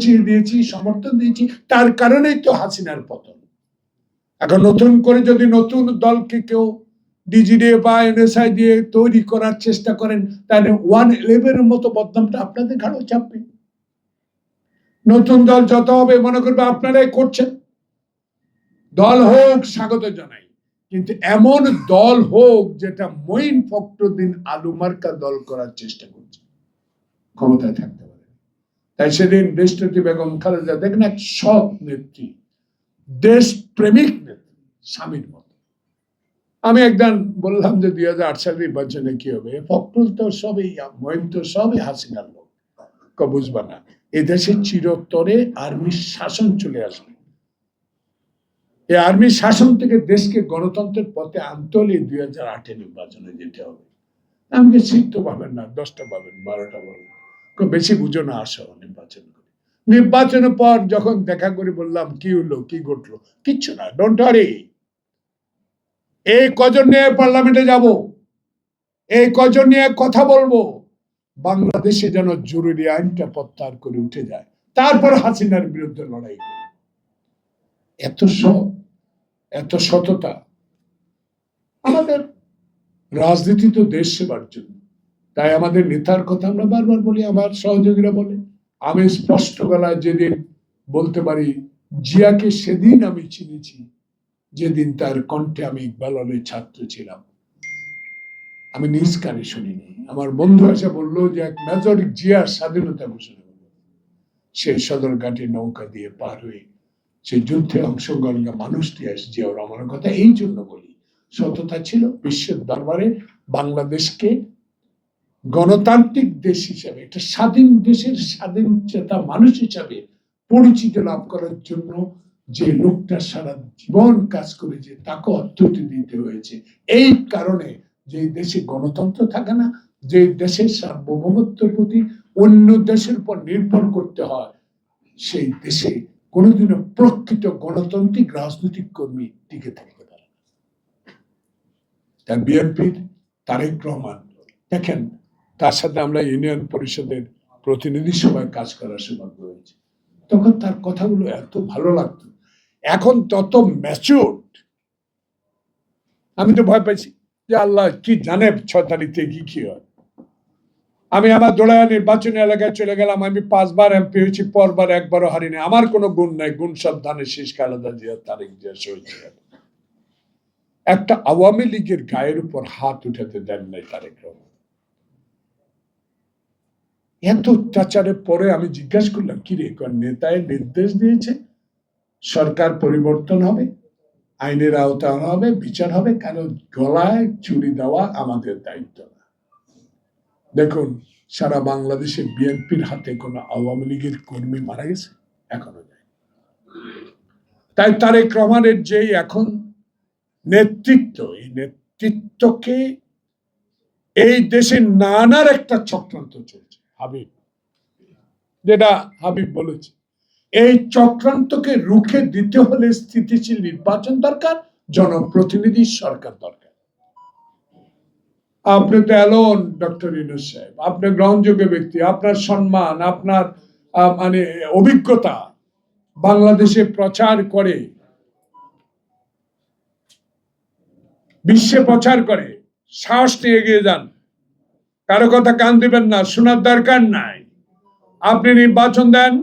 পৌঁছিয়ে দিয়েছি, সমর্থন দিয়েছি, তার কারণেই তো হাসিনার পতন। এখন নতুন করে যদি নতুন দলকে কেউ ডিজিডিএ বা এনএসআই দিয়ে তৈরি করার চেষ্টা করেন, তাহলে 111 এর মতো বদনামটা আপনাদের ঘাড়ে চাপবে। নতুন দল যত হবে মনে করবে আপনারাই করছেন। দল হোক, স্বাগত জানাই, কিন্তু এমন দল হোক যেটা মঈন ফখরুদ্দিন আলু মার্কা দল করার চেষ্টা করছে, ক্ষমতায় থাকতে পারে। তাই সেদিন দেশনেত্রী বেগম খালেদা দেখেন এক সৎ নেত্রী, দেশ প্রেমিক নেত্রী, স্বামীর মতো। আমি একদিন বললাম যে 2008 সালের নির্বাচনে কি হবে, ফখরুল তো সবই, মঈন তো সবই হাসিনার লোক, বুঝবা না, এদেশে চিরতরে আর্মির শাসন চলে আসবে। এই আর্মির শাসন থেকে দেশকে গণতন্ত্রের পথে আনতে হলে 2008 নির্বাচনে যেতে হবে। আমাকে সিট তো পাবেন না, 10টা পাবেন, 12টা পাবেন, বেশি বুঝো না, আসো নির্বাচন করে। নির্বাচনের পর যখন দেখা করে বললাম কি হলো, কি ঘটলো, কিচ্ছু না, ডোন্ট ওয়ারি, এই কজন নিয়ে পার্লামেন্টে যাব, এই কজন নিয়ে কথা বলবো, বাংলাদেশে যেন জরুরি আইনটা প্রত্যাহার করে উঠে যায়, তারপর হাসিনার বিরুদ্ধে লড়াই করব। এত সততা। আমাদের রাজনীতি তো দেশ সেবার জন্য, তাই আমাদের নেতার কথা আমরা বারবার বলি, আমার সহযোগীরা বলে। আমি স্পষ্ট গলায় যেদিন বলতে পারি, জিয়াকে সেদিন আমি চিনেছি যেদিন তার কণ্ঠে আমি ইকবাল আলীর ছাত্র ছিলাম। আমি নিজ কানে শুনিনি, আমার বন্ধু এসে বললো যে এক মেজর জিয়ার স্বাধীনতা ঘোষণা করল, সে সদরঘাটে নৌকা দিয়ে পার হয়ে সেই যুদ্ধে অংশগ্রহণ মানুষটি আসে জিয়াউর রহমানের কথা এই জন্য বলি, সততা ছিল। বিশ্বের দরবারে বাংলাদেশকে গণতান্ত্রিক দেশ হিসাবে, একটা স্বাধীন দেশের স্বাধীন চেতা মানুষ হিসাবে পরিচিতি লাভ করার জন্য যে লোকটা সারা জীবন কাজ করেছে, তাকে অত্যুতি দিতে হয়েছে। এই কারণে যে দেশে গণতন্ত্র থাকে না, যে দেশের সার্বভৌমত্বের প্রতি অন্য দেশের উপর নির্ভর করতে হয়, সেই দেশে কোনোদিনও প্রকৃত গণতান্ত্রিক রাজনৈতিক কর্মী টিকে থাকতে পারে না। তার বিএনপির তারেক রহমান দেখেন, তার সাথে আমরা ইউনিয়ন পরিষদের প্রতিনিধি সভায় কাজ করার সৌভাগ্য হয়েছে, তখন তার কথাগুলো এত ভালো লাগতো। এখন তত ম্যাচিউরড, আমি তো ভয় পাইছি যে আল্লাহ কি জানে 6 তারিখে কি হয়। আমি আমার দোড়ায় নির্বাচনী এলাকায় চলে গেলাম, আমি 5 বার এমপি হয়েছি, পরবার একবারও হারিনি। আমার কোনো গুণ নাই, গুণ সব ধানের শীষ, খালেদা জিয়া, তারেক জিয়া, শহীদ জিয়া। একটা আওয়ামী লীগের গায়ের উপর হাত উঠাতে দেন নাই তারেক রহমান। এত অত্যাচারের পরে আমি জিজ্ঞাসা করলাম, কি রে, নেতায় নির্দেশ দিয়েছে সরকার পরিবর্তন হবে, আইনের আওতা হবে, বিচার হবে, কারণ গলায় চুরি দেওয়া আমাদের দায়িত্ব না। দেখুন, সারা বাংলাদেশে বিএনপির হাতে কোন আওয়ামী লীগের কর্মী মারা গেছে এখনো যায়। তাই তারেক রহমানের যে এখন নেতৃত্ব, এই নেতৃত্বকে এই দেশে নানার একটা চক্রান্ত চলছে। হাবিব, যেটা হাবিব বলেছে, এই চক্রান্তকে রুখে দিতে হলে স্থিতিশীল নির্বাচন দরকার, জনপ্রতিনিধি সরকার দরকার। আপনি তো এলোন ডক্টর ইউনূস সাহেব, আপনি গ্রহণযোগ্য ব্যক্তি, আপনার সম্মান, আপনার মানে অভিজ্ঞতা বাংলাদেশে প্রচার করে, বিশ্বে প্রচার করে, সাহস নিয়ে এগিয়ে যান, কারো কথা কান দিবেন না, শোনার দরকার নাই। আপনি নির্বাচন দেন,